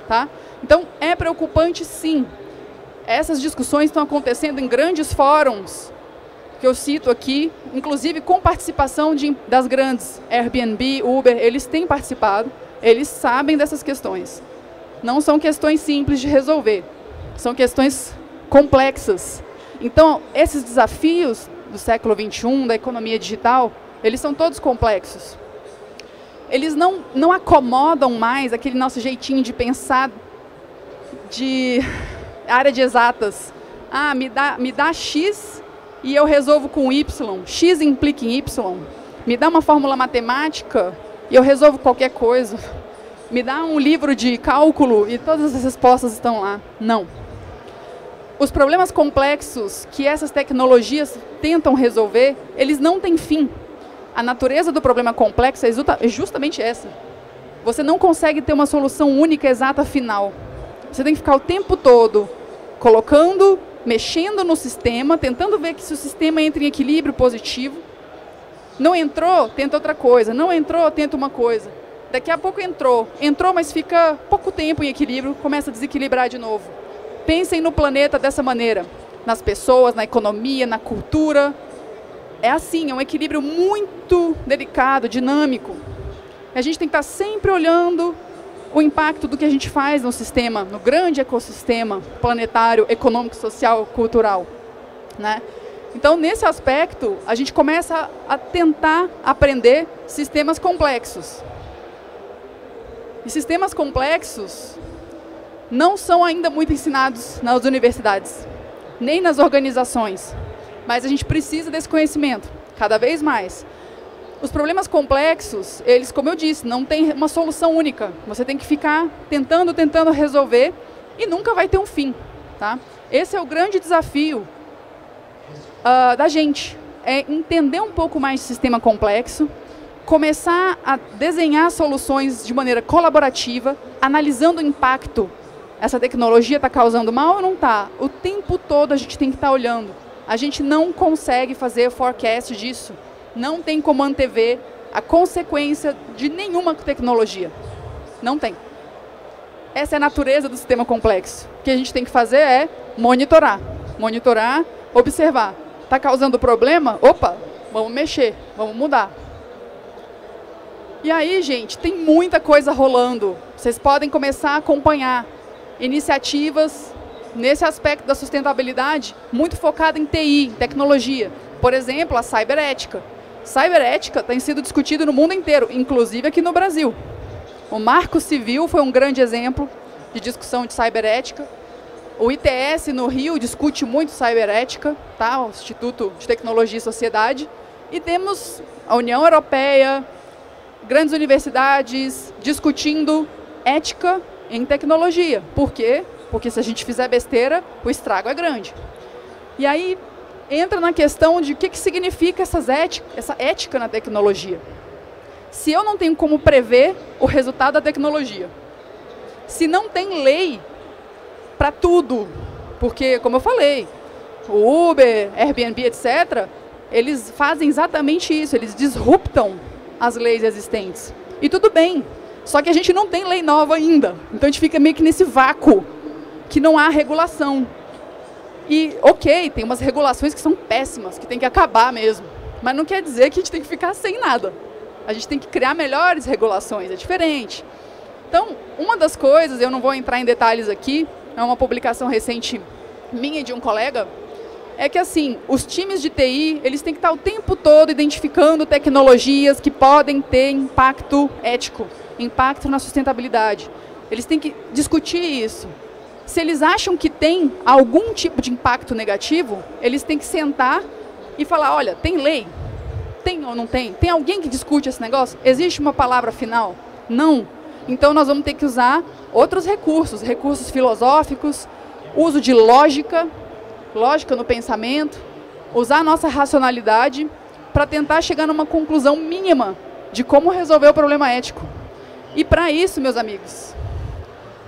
Tá? Então, é preocupante, sim. Essas discussões estão acontecendo em grandes fóruns que eu cito aqui, inclusive com participação das grandes, Airbnb, Uber, eles têm participado, eles sabem dessas questões. Não são questões simples de resolver, são questões complexas. Então, esses desafios do século XXI, da economia digital, eles são todos complexos. Eles não acomodam mais aquele nosso jeitinho de pensar de área de exatas. Ah, me dá X e eu resolvo com Y. X implica em Y. Me dá uma fórmula matemática e eu resolvo qualquer coisa. Me dá um livro de cálculo e todas as respostas estão lá. Não. Os problemas complexos que essas tecnologias tentam resolver, eles não têm fim. A natureza do problema complexo é justamente essa. Você não consegue ter uma solução única, exata, final. Você tem que ficar o tempo todo colocando, mexendo no sistema, tentando ver que se o sistema entra em equilíbrio positivo. Não entrou, tenta outra coisa. Não entrou, tenta uma coisa. Daqui a pouco entrou, mas fica pouco tempo em equilíbrio, começa a desequilibrar de novo. Pensem no planeta dessa maneira, nas pessoas, na economia, na cultura. É assim, é um equilíbrio muito delicado, dinâmico. A gente tem que estar sempre olhando o impacto do que a gente faz no sistema, no grande ecossistema planetário, econômico, social, cultural, né? Então, nesse aspecto, a gente começa a tentar aprender sistemas complexos. E sistemas complexos não são ainda muito ensinados nas universidades, nem nas organizações. Mas a gente precisa desse conhecimento, cada vez mais. Os problemas complexos, eles, como eu disse, não tem uma solução única. Você tem que ficar tentando resolver e nunca vai ter um fim, tá? Esse é o grande desafio da gente, é entender um pouco mais de sistema complexo, começar a desenhar soluções de maneira colaborativa, analisando o impacto. Essa tecnologia está causando mal ou não está? O tempo todo a gente tem que estar olhando. A gente não consegue fazer forecast disso. Não tem como antever a consequência de nenhuma tecnologia. Não tem. Essa é a natureza do sistema complexo. O que a gente tem que fazer é monitorar. Monitorar, observar. Está causando problema? Opa, vamos mexer, vamos mudar. E aí, gente, tem muita coisa rolando. Vocês podem começar a acompanhar iniciativas nesse aspecto da sustentabilidade, muito focada em TI, em tecnologia. Por exemplo, a ciberética. Ciberética tem sido discutido no mundo inteiro, inclusive aqui no Brasil. O Marco Civil foi um grande exemplo de discussão de ciberética. O ITS no Rio discute muito ciberética, tá? O Instituto de Tecnologia e Sociedade. E temos a União Europeia, grandes universidades discutindo ética em tecnologia. Por quê? Porque se a gente fizer besteira, o estrago é grande. E aí entra na questão de o que significa essa ética na tecnologia. Se eu não tenho como prever o resultado da tecnologia, se não tem lei para tudo, porque, como eu falei, o Uber, Airbnb, etc., eles fazem exatamente isso, eles disruptam as leis existentes. E tudo bem, só que a gente não tem lei nova ainda, então a gente fica meio que nesse vácuo, que não há regulação. E, ok, tem umas regulações que são péssimas, que tem que acabar mesmo, mas não quer dizer que a gente tem que ficar sem nada. A gente tem que criar melhores regulações, é diferente. Então, uma das coisas, eu não vou entrar em detalhes aqui, é uma publicação recente minha e de um colega, é que assim, os times de TI, eles têm que estar o tempo todo identificando tecnologias que podem ter impacto ético, impacto na sustentabilidade. Eles têm que discutir isso. Se eles acham que tem algum tipo de impacto negativo, eles têm que sentar e falar, olha, tem lei? Tem ou não tem? Tem alguém que discute esse negócio? Existe uma palavra final? Não. Então, nós vamos ter que usar outros recursos, recursos filosóficos, uso de lógica no pensamento, usar a nossa racionalidade para tentar chegar numa conclusão mínima de como resolver o problema ético. E para isso, meus amigos,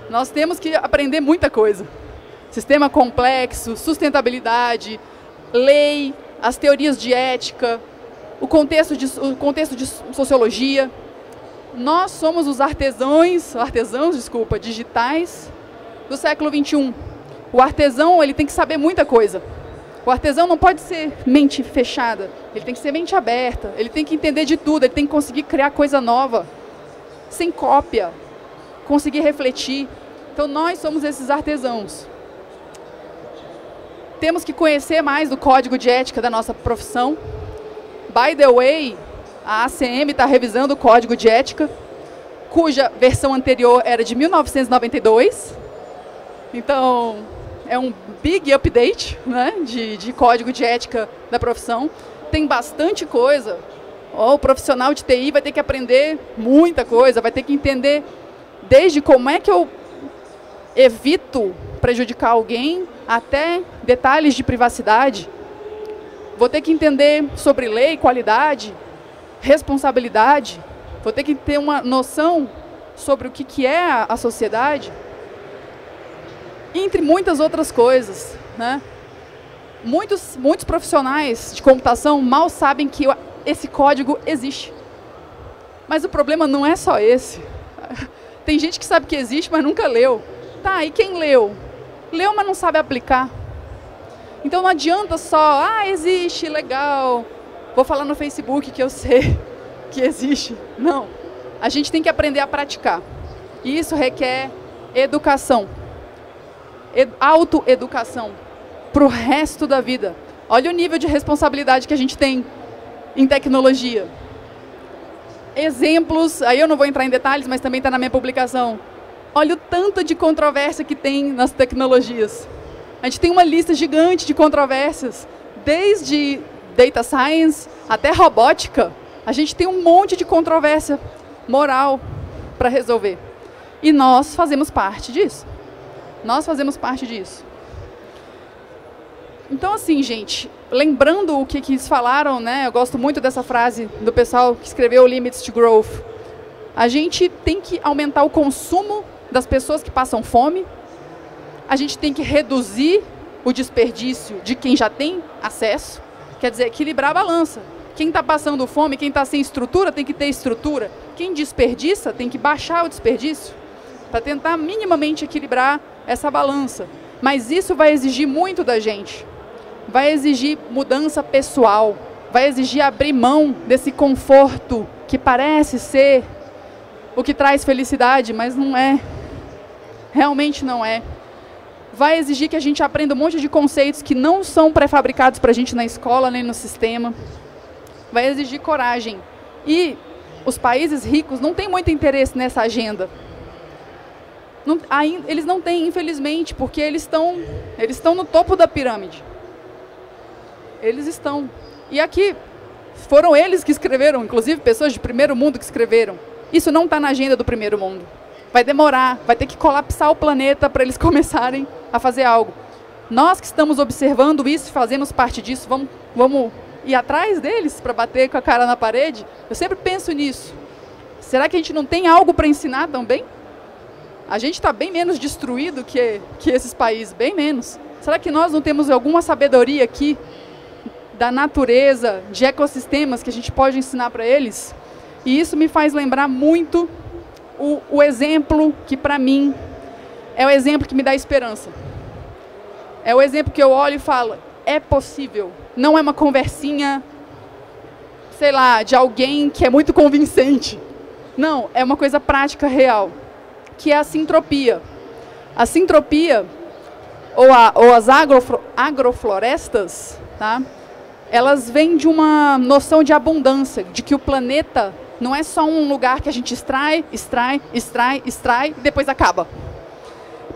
nós temos que aprender muita coisa. Sistema complexo, sustentabilidade, lei, as teorias de ética, o contexto de sociologia. Nós somos os artesãos digitais do século XXI. O artesão, ele tem que saber muita coisa. O artesão não pode ser mente fechada, ele tem que ser mente aberta, ele tem que entender de tudo, ele tem que conseguir criar coisa nova, sem cópia, conseguir refletir. Então nós somos esses artesãos. Temos que conhecer mais do código de ética da nossa profissão. By the way, a ACM está revisando o código de ética, cuja versão anterior era de 1992. Então, é um big update, né, de código de ética da profissão. Tem bastante coisa. O profissional de TI vai ter que aprender muita coisa, vai ter que entender desde como é que eu evito prejudicar alguém, até detalhes de privacidade. Vou ter que entender sobre lei, qualidade, responsabilidade. Vou ter que ter uma noção sobre o que é a sociedade, entre muitas outras coisas, né? Muitos profissionais de computação mal sabem que esse código existe. Mas o problema não é só esse. Tem gente que sabe que existe, mas nunca leu. Tá, e quem leu? Leu, mas não sabe aplicar. Então não adianta só, existe, legal, vou falar no Facebook que eu sei que existe. Não, a gente tem que aprender a praticar. E isso requer educação, autoeducação, para o resto da vida. Olha o nível de responsabilidade que a gente tem em tecnologia. Exemplos, aí eu não vou entrar em detalhes, mas também está na minha publicação. Olha o tanto de controvérsia que tem nas tecnologias. A gente tem uma lista gigante de controvérsias, desde data science até robótica. A gente tem um monte de controvérsia moral para resolver. E nós fazemos parte disso. Nós fazemos parte disso. Então, assim, gente, lembrando o que eles falaram, né? Eu gosto muito dessa frase do pessoal que escreveu Limits to Growth. A gente tem que aumentar o consumo das pessoas que passam fome. A gente tem que reduzir o desperdício de quem já tem acesso. Quer dizer, equilibrar a balança. Quem está passando fome, quem está sem estrutura, tem que ter estrutura. Quem desperdiça, tem que baixar o desperdício, para tentar minimamente equilibrar essa balança. Mas isso vai exigir muito da gente. Vai exigir mudança pessoal. Vai exigir abrir mão desse conforto que parece ser o que traz felicidade, mas não é. Realmente não é. Vai exigir que a gente aprenda um monte de conceitos que não são pré-fabricados para a gente na escola, nem no sistema. Vai exigir coragem. E os países ricos não têm muito interesse nessa agenda. Eles não têm, infelizmente, porque eles estão no topo da pirâmide. Eles estão. E aqui, foram eles que escreveram, inclusive pessoas de primeiro mundo que escreveram. Isso não está na agenda do primeiro mundo. Vai demorar, vai ter que colapsar o planeta para eles começarem a fazer algo. Nós que estamos observando isso, fazemos parte disso, vamos ir atrás deles para bater com a cara na parede? Eu sempre penso nisso. Será que a gente não tem algo para ensinar também? A gente está bem menos destruído que esses países, bem menos. Será que nós não temos alguma sabedoria aqui da natureza, de ecossistemas que a gente pode ensinar para eles? E isso me faz lembrar muito o exemplo que, para mim, é o exemplo que me dá esperança. É o exemplo que eu olho e falo, é possível. Não é uma conversinha, sei lá, de alguém que é muito convincente. Não, é uma coisa prática, real, que é a sintropia. A sintropia, ou as agroflorestas, tá? Elas vêm de uma noção de abundância, de que o planeta não é só um lugar que a gente extrai e depois acaba.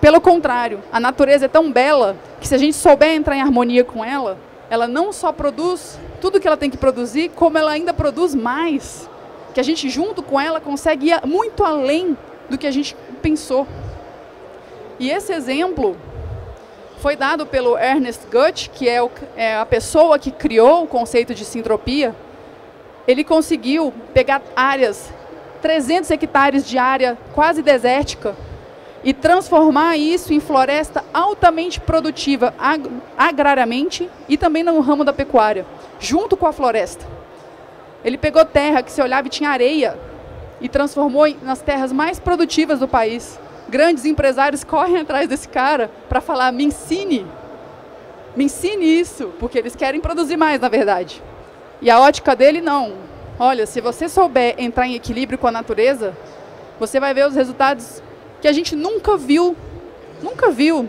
Pelo contrário, a natureza é tão bela que se a gente souber entrar em harmonia com ela, ela não só produz tudo que ela tem que produzir, como ela ainda produz mais. Que a gente, junto com ela, consegue ir muito além do que a gente pensou. E esse exemplo foi dado pelo Ernest Gutt, que é a pessoa que criou o conceito de sintropia. Ele conseguiu pegar áreas, 300 hectares de área quase desértica, e transformar isso em floresta altamente produtiva, agrariamente, e também no ramo da pecuária, junto com a floresta. Ele pegou terra que se olhava e tinha areia, e transformou nas terras mais produtivas do país. Grandes empresários correm atrás desse cara para falar, me ensine me ensine isso, porque eles querem produzir mais, na verdade. E a ótica dele, não. Olha, se você souber entrar em equilíbrio com a natureza, você vai ver os resultados que a gente nunca viu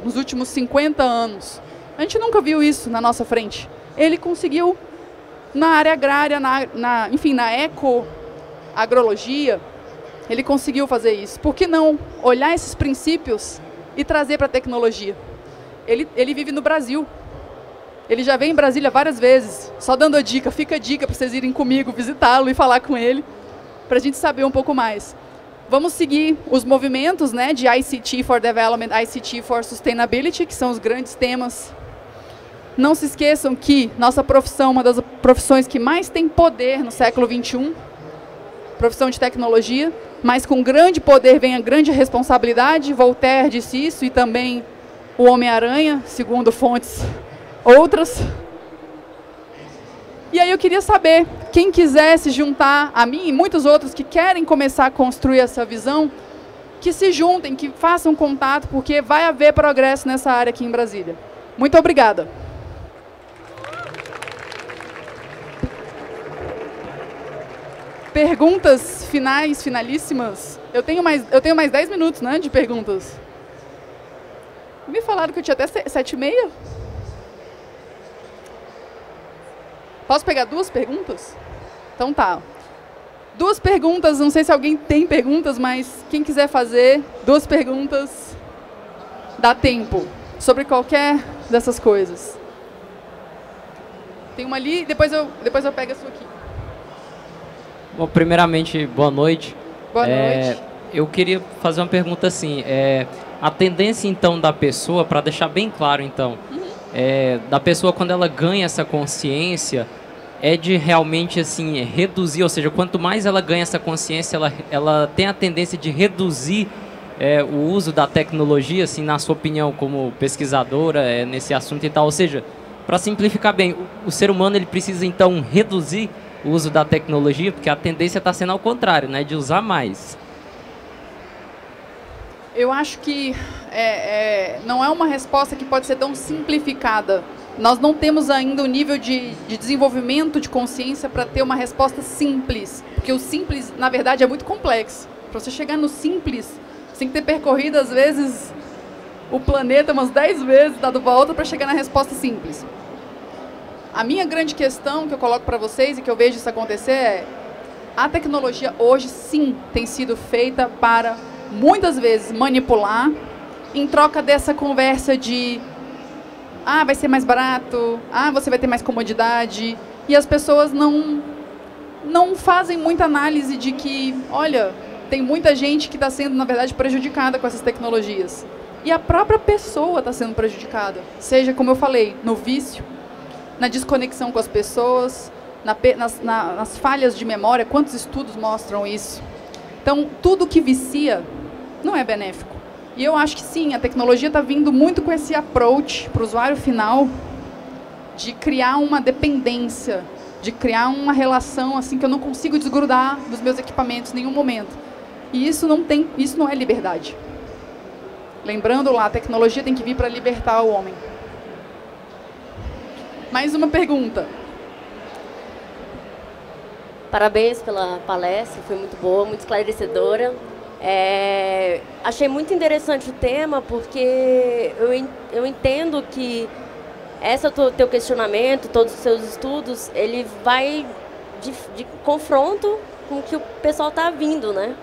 nos últimos 50 anos. A gente nunca viu isso na nossa frente. Ele conseguiu, na área agrária, enfim, na ecoagrologia, ele conseguiu fazer isso. Por que não olhar esses princípios e trazer para a tecnologia? Ele vive no Brasil. Ele já veio em Brasília várias vezes. Só dando a dica, fica a dica para vocês irem comigo, visitá-lo e falar com ele, para a gente saber um pouco mais. Vamos seguir os movimentos, né, de ICT for Development, ICT for Sustainability, que são os grandes temas. Não se esqueçam que nossa profissão é uma das profissões que mais tem poder no século XXI, profissão de tecnologia, mas com grande poder vem a grande responsabilidade. Voltaire disse isso, e também o Homem-Aranha, segundo fontes outras. E aí eu queria saber, quem quiser se juntar a mim e muitos outros que querem começar a construir essa visão, que se juntem, que façam contato, porque vai haver progresso nessa área aqui em Brasília. Muito obrigada. Perguntas finais, finalíssimas? Eu tenho mais 10 minutos, né, de perguntas. Me falaram que eu tinha até 7h30. Posso pegar 2 perguntas? Então tá. 2 perguntas, não sei se alguém tem perguntas, mas quem quiser fazer 2 perguntas, dá tempo. Sobre qualquer dessas coisas. Tem uma ali, depois eu pego a sua aqui. Bom, primeiramente, boa noite. Boa noite. Eu queria fazer uma pergunta assim. A tendência, então, da pessoa, para deixar bem claro, então, da pessoa, quando ela ganha essa consciência, é de realmente, assim, reduzir, ou seja, quanto mais ela ganha essa consciência, ela tem a tendência de reduzir o uso da tecnologia, assim, na sua opinião, como pesquisadora, nesse assunto e tal. Ou seja, para simplificar bem, o ser humano, ele precisa, então, reduzir o uso da tecnologia, porque a tendência está sendo ao contrário, né, de usar mais. Eu acho que não é uma resposta que pode ser tão simplificada. Nós não temos ainda o nível de desenvolvimento de consciência para ter uma resposta simples, porque o simples, na verdade, é muito complexo. Para você chegar no simples, você tem que ter percorrido, às vezes, o planeta umas 10 vezes, dado volta, para chegar na resposta simples. A minha grande questão que eu coloco para vocês e que eu vejo isso acontecer é: a tecnologia hoje, sim, tem sido feita para, muitas vezes, manipular, em troca dessa conversa de vai ser mais barato, você vai ter mais comodidade, e as pessoas não fazem muita análise de que, olha, tem muita gente que está sendo, na verdade, prejudicada com essas tecnologias. E a própria pessoa está sendo prejudicada, seja, como eu falei, no vício, na desconexão com as pessoas, nas falhas de memória. Quantos estudos mostram isso? Então, tudo que vicia não é benéfico. E eu acho que sim, a tecnologia está vindo muito com esse approach para o usuário final de criar uma dependência, de criar uma relação assim que eu não consigo desgrudar dos meus equipamentos em nenhum momento. E isso não é liberdade. Lembrando lá, a tecnologia tem que vir para libertar o homem. Mais uma pergunta. Parabéns pela palestra, foi muito boa, muito esclarecedora. Achei muito interessante o tema, porque eu entendo que teu questionamento, todos os seus estudos, ele vai de confronto com o que o pessoal está vindo, né?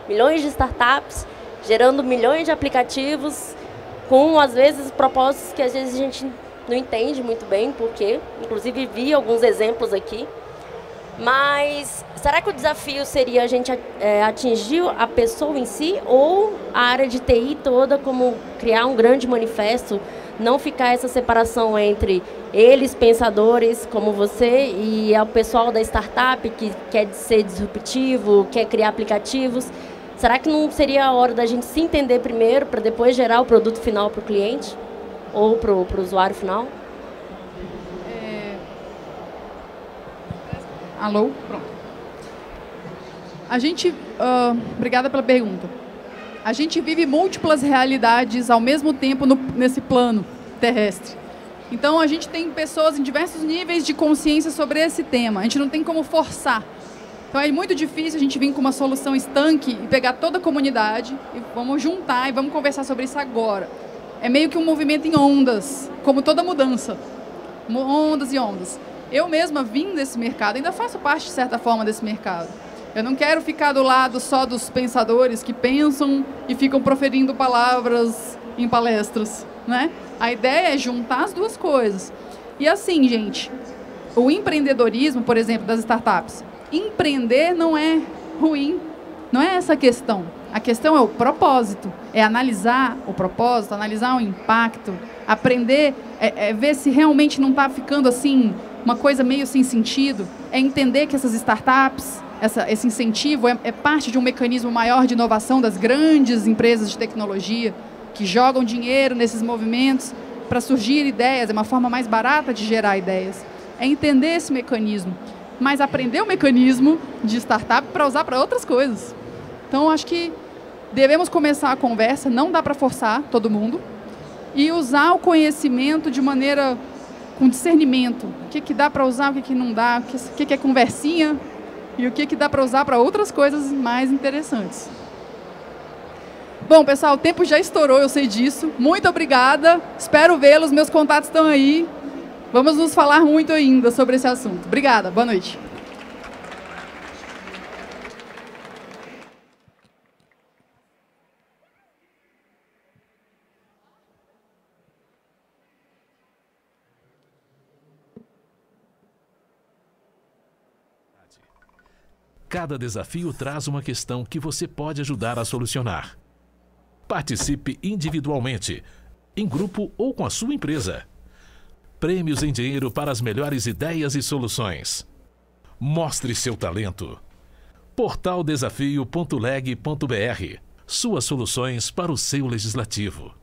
Milhões de startups, gerando milhões de aplicativos, com, às vezes, propósitos que às vezes a gente não entende muito bem por quê. Inclusive, vi alguns exemplos aqui. Mas será que o desafio seria a gente atingir a pessoa em si, ou a área de TI toda, como criar um grande manifesto, não ficar essa separação entre eles, pensadores como você, e o pessoal da startup que quer ser disruptivo, quer criar aplicativos? Será que não seria a hora da gente se entender primeiro, para depois gerar o produto final para o cliente ou para o usuário final? Alô? Pronto. Obrigada pela pergunta. A gente vive múltiplas realidades ao mesmo tempo nesse plano terrestre. Então, a gente tem pessoas em diversos níveis de consciência sobre esse tema. A gente não tem como forçar. Então, é muito difícil a gente vir com uma solução estanque e pegar toda a comunidade e vamos juntar e vamos conversar sobre isso agora. É meio que um movimento em ondas, como toda mudança. Ondas e ondas. Eu mesma vim desse mercado, ainda faço parte, de certa forma, desse mercado. Eu não quero ficar do lado só dos pensadores que pensam e ficam proferindo palavras em palestras, né? A ideia é juntar as duas coisas. E assim, gente, o empreendedorismo, por exemplo, das startups, empreender não é ruim, não é essa a questão. A questão é o propósito, é analisar o propósito, analisar o impacto, aprender, ver se realmente não está ficando assim, uma coisa meio sem sentido, é entender que essas startups, esse incentivo é parte de um mecanismo maior de inovação das grandes empresas de tecnologia, que jogam dinheiro nesses movimentos para surgir ideias, é uma forma mais barata de gerar ideias. É entender esse mecanismo, mas aprender o mecanismo de startup para usar para outras coisas. Então, acho que devemos começar a conversa, não dá para forçar todo mundo, e usar o conhecimento de maneira com discernimento. O que dá para usar, o que não dá, o que é conversinha e o que dá para usar para outras coisas mais interessantes. Bom, pessoal, o tempo já estourou, eu sei disso. Muito obrigada, espero vê-los, meus contatos estão aí. Vamos nos falar muito ainda sobre esse assunto. Obrigada, boa noite. Cada desafio traz uma questão que você pode ajudar a solucionar. Participe individualmente, em grupo ou com a sua empresa. Prêmios em dinheiro para as melhores ideias e soluções. Mostre seu talento. portaldesafio.leg.br. Suas soluções para o seu legislativo.